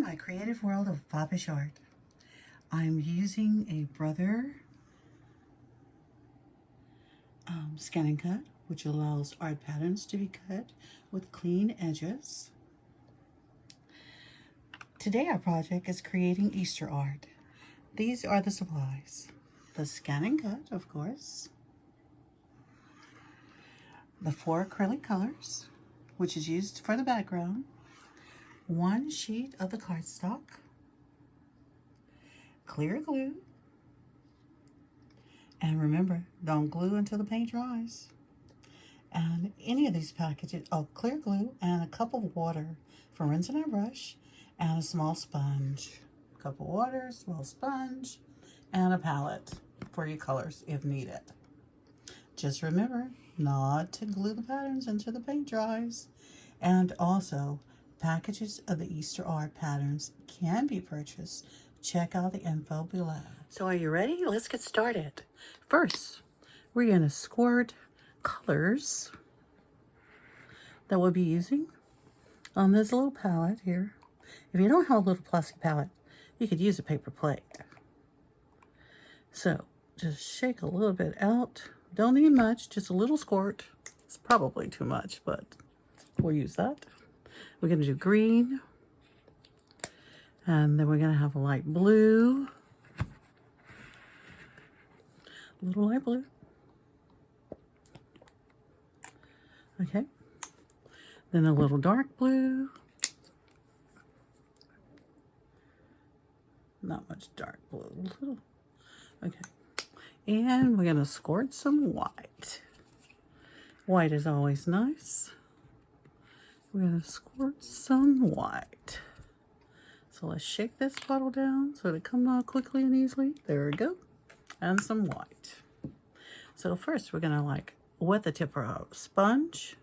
my creative world of Foppish Art. I'm using a Brother scanNcut, which allows art patterns to be cut with clean edges. Today our project is creating Easter art. These are the supplies. The scanNcut, of course. The 4 acrylic colors, which is used for the background. 1 sheet of the cardstock. Clear glue. And remember, don't glue until the paint dries. And any of these packages, clear glue and a cup of water for rinsing our brush, and a small sponge. A cup of water, small sponge, and a palette for your colors if needed. Just remember not to glue the patterns until the paint dries. And also, packages of the Easter art patterns can be purchased. Check out the info below. So are you ready? Let's get started. First, we're going to squirt colors that we'll be using on this little palette here. If you don't have a little plastic palette, you could use a paper plate. So just shake a little bit out. Don't need much, just a little squirt. It's probably too much, but we'll use that. We're going to do green. And then we're going to have a light blue. A little light blue. Okay. Then a little dark blue. Not much dark blue. A little. Okay. And we're going to squirt some white. White is always nice. We're going to squirt some white. So let's shake this bottle down so it'll come out quickly and easily. There we go. And some white. So first we're going to wet the tip of our sponge.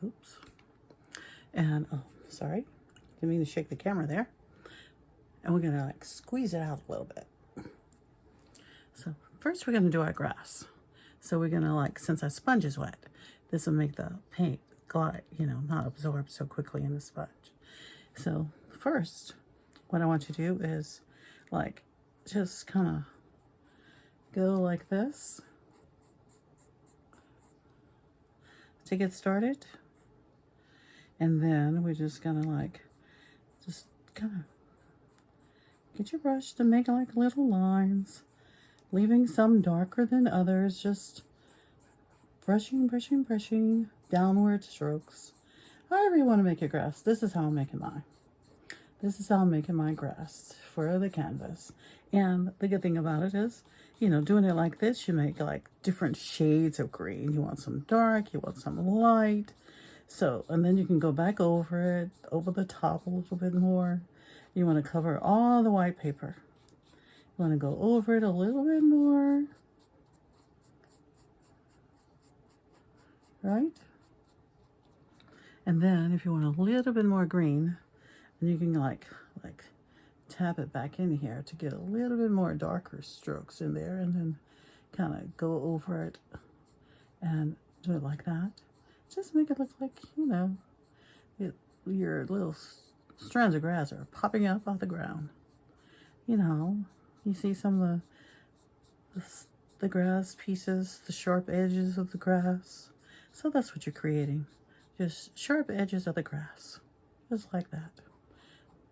Oops. And, sorry. Didn't mean to shake the camera there. And we're going to squeeze it out a little bit. So first we're going to do our grass. So we're going to since our sponge is wet, this will make the paint glide, not absorb so quickly in the sponge. So first, what I want you to do is just kind of go like this to get started. And then we're just gonna just kind of get your brush to make little lines, leaving some darker than others, just brushing, brushing, brushing, downward strokes. However you want to make your grass. This is how I'm making mine. This is how I'm making my grass for the canvas. And the good thing about it is, doing it like this, you make different shades of green. You want some dark, you want some light. So, and then you can go back over it, over the top a little bit more. You want to cover all the white paper. You want to go over it a little bit more. Right? And then if you want a little bit more green, then you can tap it back in here to get a little bit more darker strokes in there, and then kind of go over it and do it like that. Just make it look like, your little strands of grass are popping up off the ground. You see some of the grass pieces, the sharp edges of the grass. So that's what you're creating. Just sharp edges of the grass. Just like that.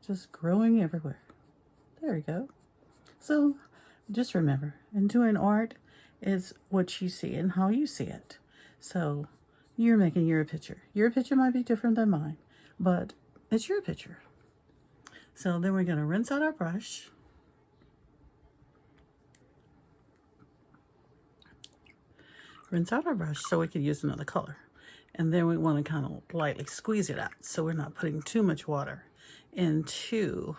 Just growing everywhere. There you go. So just remember, in doing art, is what you see and how you see it. So you're making your picture. Your picture might be different than mine, but it's your picture. So then we're going to rinse out our brush. Rinse out our brush so we can use another color. And then we want to kind of lightly squeeze it out so we're not putting too much water into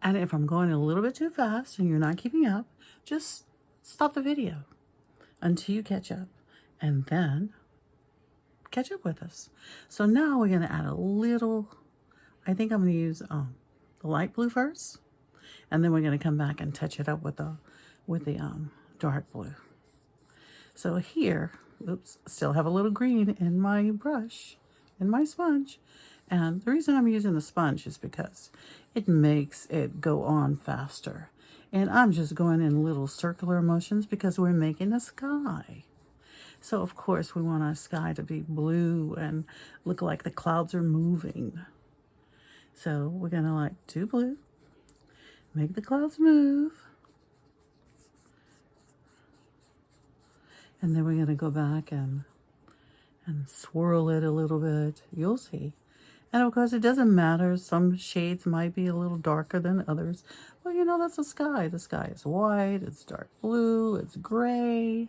and if I'm going a little bit too fast and you're not keeping up, just stop the video until you catch up, and then catch up with us. So now we're going to add a little, I think I'm going to use the light blue first, and then we're going to come back and touch it up with the dark blue. So here, oops, still have a little green in my brush, in my sponge. And the reason I'm using the sponge is because it makes it go on faster. And I'm just going in little circular motions because we're making a sky. So of course we want our sky to be blue and look like the clouds are moving. So we're gonna like do blue, make the clouds move. And then we're gonna go back and swirl it a little bit. You'll see. And of course, it doesn't matter. Some shades might be a little darker than others. Well, you know, that's the sky. The sky is white, it's dark blue, it's gray.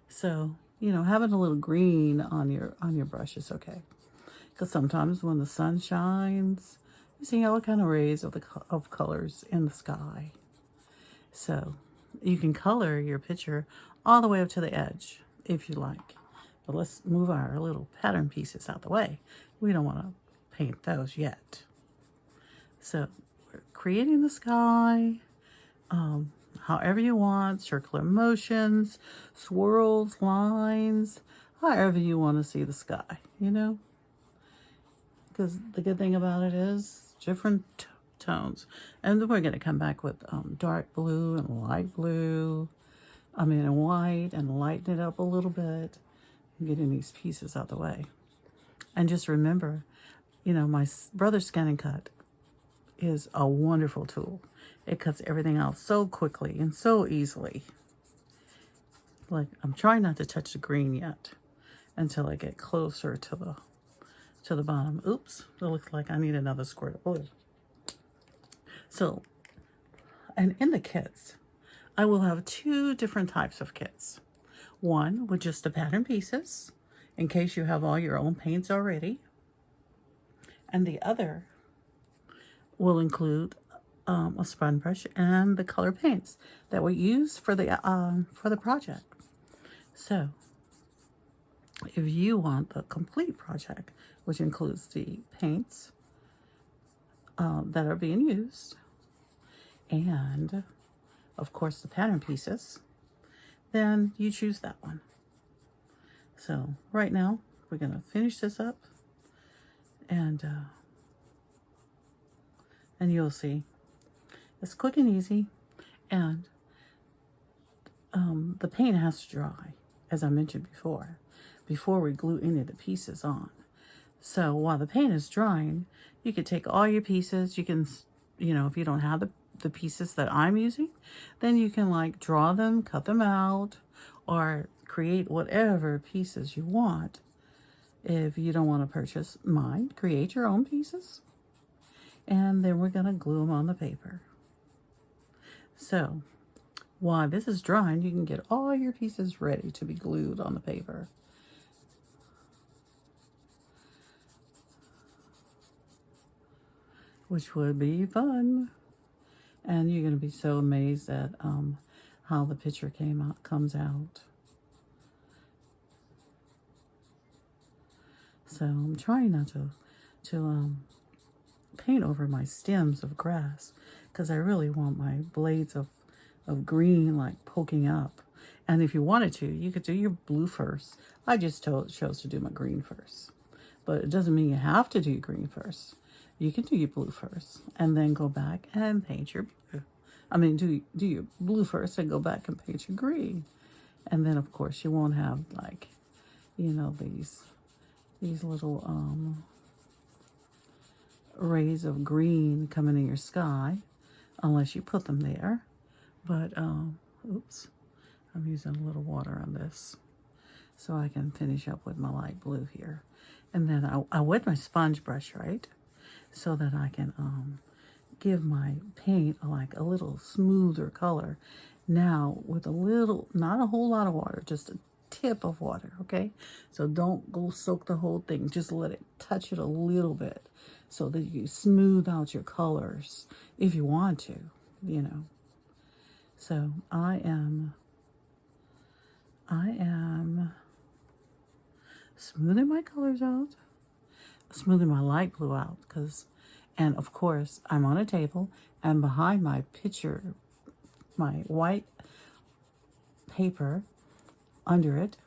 So, you know, having a little green on your brush is okay. Because sometimes when the sun shines, you see all kind of rays of colors in the sky. So you can color your picture all the way up to the edge if you like. But let's move our little pattern pieces out the way. We don't want to paint those yet. So we're creating the sky however you want, circular motions, swirls, lines, however you want to see the sky, you know? Because the good thing about it is different tones. And then we're going to come back with dark blue and light blue. And white, and lighten it up a little bit. Getting these pieces out the way. And just remember, you know, my brother's scanNcut is a wonderful tool. It cuts everything out so quickly and so easily. Like, I'm trying not to touch the green yet until I get closer to the bottom. Oops, it looks like I need another squirt of blue. So, and in the kits, I will have two different types of kits. One with just the pattern pieces, in case you have all your own paints already. And the other will include a sponge brush and the color paints that we use for the project. So, if you want the complete project, which includes the paints that are being used, and of course the pattern pieces, then you choose that one. So right now we're gonna finish this up, and you'll see it's quick and easy. And the paint has to dry, as I mentioned before we glue any of the pieces on. So while the paint is drying, you could take all your pieces. You can, you know, if you don't have the pieces that I'm using, then you can like draw them, cut them out, or create whatever pieces you want. If you don't want to purchase mine, create your own pieces. And then we're going to glue them on the paper. So while this is drying, you can get all your pieces ready to be glued on the paper. Which would be fun. And you're going to be so amazed at how the picture comes out. So I'm trying not to paint over my stems of grass, because I really want my blades of green like poking up. And if you wanted to, you could do your blue first. I just chose to do my green first. But it doesn't mean you have to do your green first. You can do your blue first and then go back and paint your blue. Do your blue first and go back and paint your green. And then of course you won't have like, you know, these little rays of green coming in your sky unless you put them there. But oops, I'm using a little water on this so I can finish up with my light blue here. And then I wet my sponge brush, right? So that I can give my paint like a little smoother color. Now with a little, not a whole lot of water, just a tip of water, okay? So don't go soak the whole thing. Just let it touch it a little bit so that you smooth out your colors if you want to, you know. So I am smoothing my colors out, smoothing my light blue out, and of course I'm on a table, and behind my picture, my white paper under it,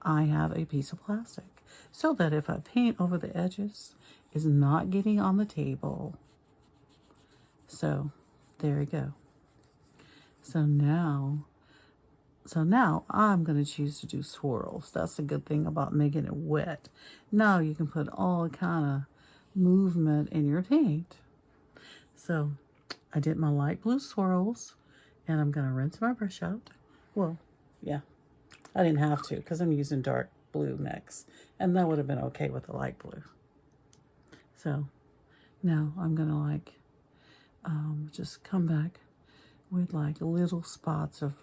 I have a piece of plastic so that if I paint over the edges, it's not getting on the table. So there you go. So now I'm going to choose to do swirls. That's the good thing about making it wet. Now you can put all kind of movement in your paint. So I did my light blue swirls, and I'm going to rinse my brush out. Well, yeah, I didn't have to because I'm using dark blue next, and that would have been okay with the light blue. So now I'm going to like just come back with like little spots of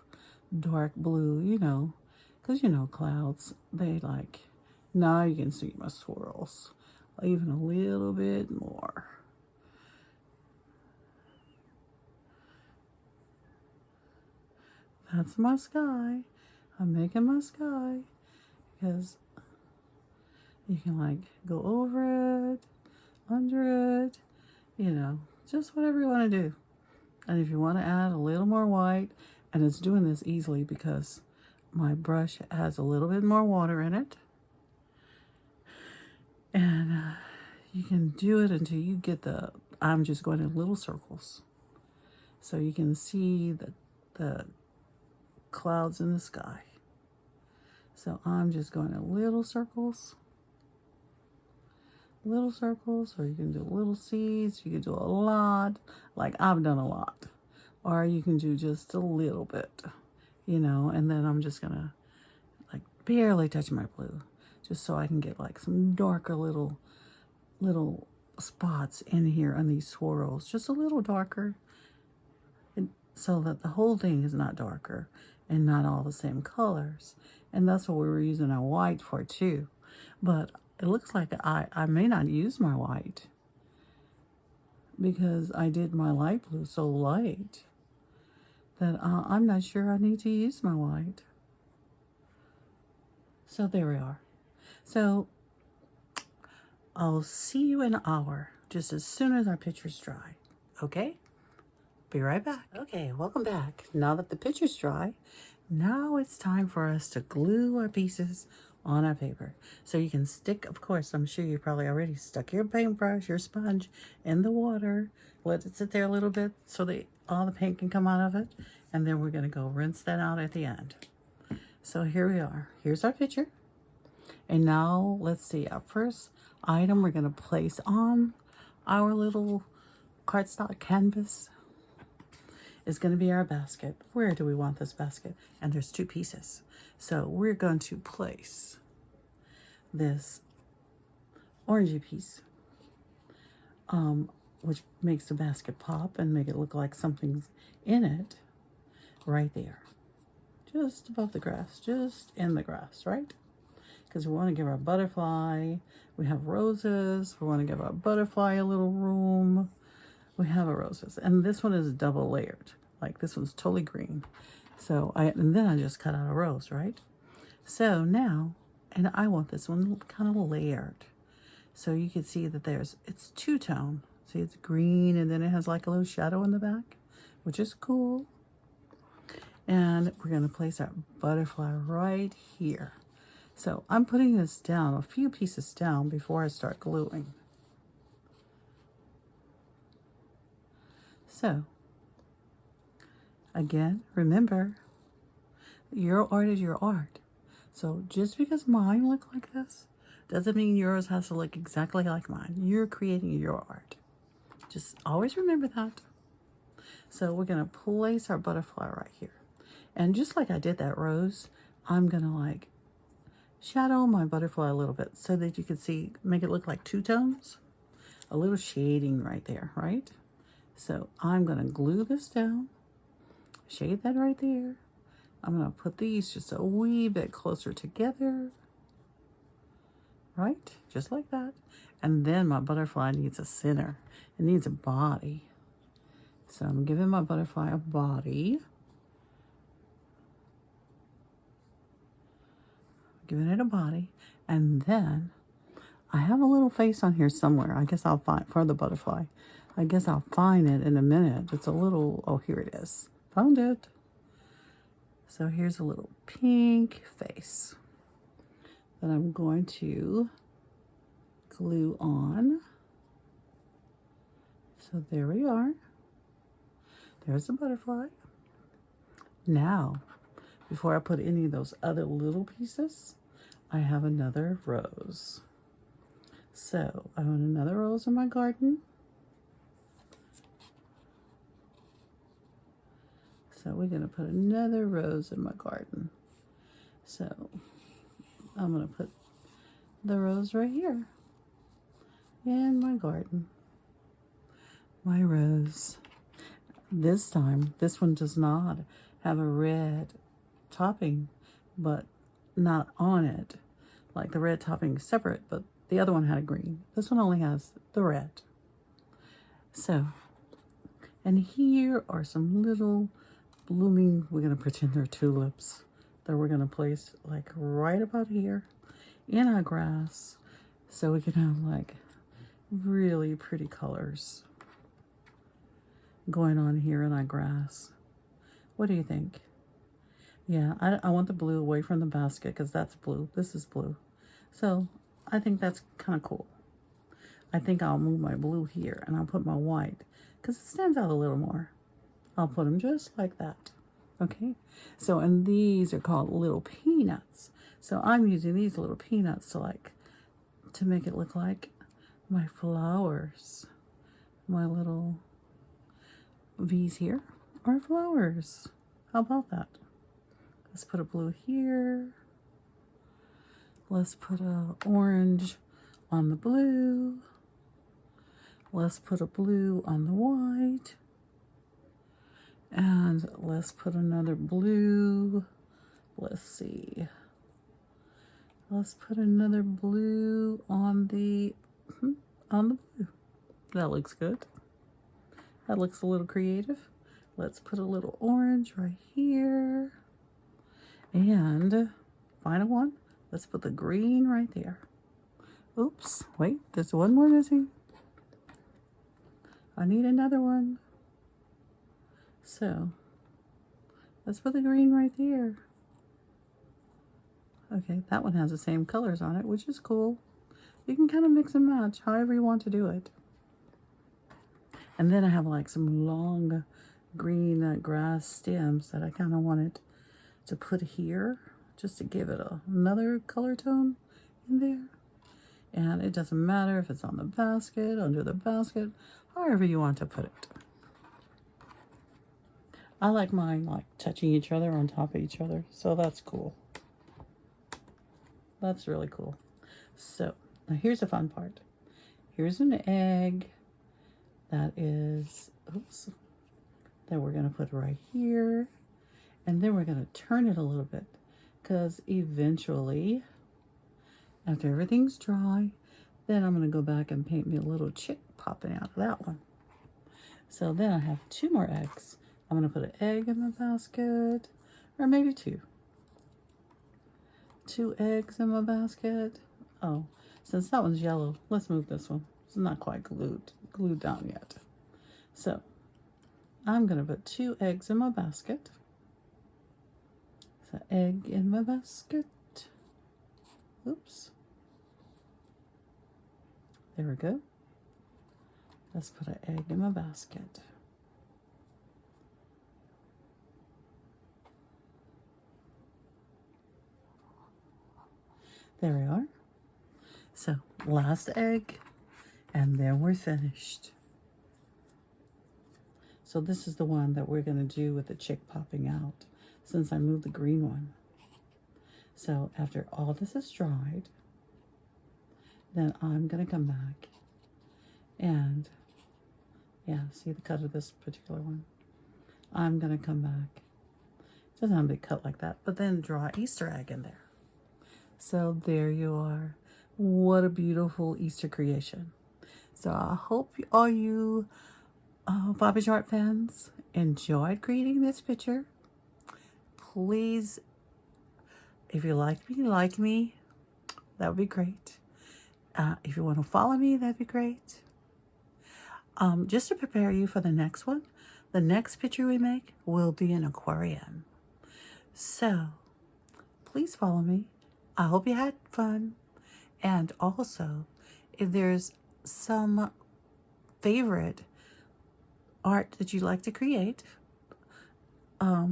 dark blue, you know, because you know clouds, they like, now you can see my swirls even a little bit more. That's my sky. I'm making my sky because you can like go over it, under it, you know, just whatever you want to do. And if you want to add a little more white, and it's doing this easily because my brush has a little bit more water in it. And you can do it until you get the, I'm just going in little circles. So you can see the clouds in the sky. So I'm just going in little circles, or you can do little seeds. You can do a lot, like I've done a lot, or you can do just a little bit, you know, and then I'm just gonna like barely touch my blue just so I can get like some darker little spots in here on these swirls, just a little darker, and so that the whole thing is not darker and not all the same colors. And that's what we were using our white for too. But it looks like I may not use my white because I did my light blue so light that I'm not sure I need to use my white. So there we are. So I'll see you in an hour, just as soon as our picture's dry. Okay? Be right back. Okay, welcome back. Now that the picture's dry, now it's time for us to glue our pieces on our paper. So you can stick, of course, I'm sure you probably already stuck your paintbrush, your sponge in the water. Let it sit there a little bit so that all the paint can come out of it. And then we're going to go rinse that out at the end. So here we are. Here's our picture. And now let's see, our first item we're going to place on our little cardstock canvas is going to be our basket. Where do we want this basket? And there's two pieces. So we're going to place this orangey piece, which makes the basket pop and make it look like something's in it, right there. Just above the grass, just in the grass, right? Because we want to give our butterfly, we have roses, we want to give our butterfly a little room. We have our roses, and this one is double layered. Like this one's totally green. So and then I just cut out a rose, right? So now, and I want this one kind of layered. So you can see that it's two-tone. See, it's green, and then it has like a little shadow in the back, which is cool. And we're gonna place our butterfly right here. So I'm putting this down, a few pieces down before I start gluing. So, again, remember, your art is your art. So just because mine look like this, doesn't mean yours has to look exactly like mine. You're creating your art. Just always remember that. So we're gonna place our butterfly right here. And just like I did that rose, I'm gonna like shadow my butterfly a little bit so that you can see, make it look like two tones. A little shading right there, right? So I'm going to glue this down, shade that right there. I'm going to put these just a wee bit closer together, right? Just like that. And then my butterfly needs a center. It needs a body. So I'm giving my butterfly a body. Giving it a body. And then I have a little face on here somewhere. I guess I'll find for the butterfly. I guess I'll find it in a minute. It's a little, oh, here it is. Found it. So here's a little pink face. that I'm going to glue on. So there we are. There's the butterfly. Now, before I put any of those other little pieces, I have another rose. So I want another rose in my garden. So we're going to put another rose in my garden. So I'm going to put the rose right here in my garden. My rose. This time, this one does not have a red topping, but not on it. Like the red topping is separate, but the other one had a green. This one only has the red. So, and here are some little blooming, we're going to pretend they're tulips that we're going to place like right about here in our grass, so we can have like really pretty colors going on here in our grass. What do you think? Yeah, I want the blue away from the basket because that's blue. This is blue. So I think that's kind of cool. I think I'll move my blue here and I'll put my white because it stands out a little more. I'll put them just like that. Okay, so and these are called little peanuts. So I'm using these little peanuts to make it look like my flowers. My little V's here are flowers. How about that? Let's put a blue here. Let's put a orange on the blue. Let's put a blue on the white. And let's put another blue. Let's see. Let's put another blue on the blue. That looks good. That looks a little creative. Let's put a little orange right here. And final one, let's put the green right there. Oops, wait, there's one more missing. I need another one. So let's put the green right there. Okay, that one has the same colors on it, which is cool. You can kind of mix and match however you want to do it. And then I have like some long green grass stems that I kind of wanted to put here just to give it another color tone in there. And it doesn't matter if it's on the basket, under the basket, however you want to put it. I like mine like touching each other on top of each other, so that's cool. That's really cool. So now here's the fun part. Here's an egg that is, oops, that we're going to put right here. And then we're going to turn it a little bit because eventually, after everything's dry, then I'm going to go back and paint me a little chick popping out of that one. So then I have 2 more eggs. I'm going to put an egg in the basket, or maybe 2. 2 eggs in my basket. Oh, since that one's yellow, let's move this one. It's not quite glued down yet. So I'm going to put 2 eggs in my basket. So egg in my basket. Oops. There we go. Let's put an egg in my basket. There we are. So last egg, and then we're finished. So this is the one that we're going to do with the chick popping out, since I moved the green one. So after all this is dried, then I'm going to come back and, yeah, see the cut of this particular one. I'm going to come back. It doesn't have to be cut like that, but then draw an Easter egg in there. So there you are. What a beautiful Easter creation. So I hope all you Foppish Art fans enjoyed creating this picture. Please, if you like me, that would be great. If you want to follow me, that'd be great. Just to prepare you for the next one, the next picture we make will be an aquarium. So please follow me I hope you had fun. And also, if there's some favorite art that you like to create,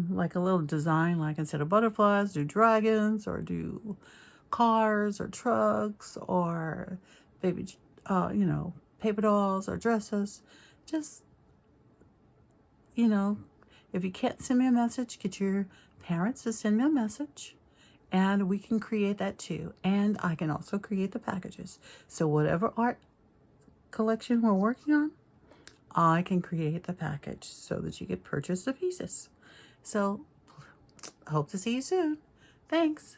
like a little design, like instead of butterflies, do dragons, or do cars or trucks, or baby, paper dolls or dresses. Just, if you can't send me a message, get your parents to send me a message, and we can create that too. And I can also create the packages. So whatever art collection we're working on, I can create the package so that you can purchase the pieces. So I hope to see you soon. Thanks.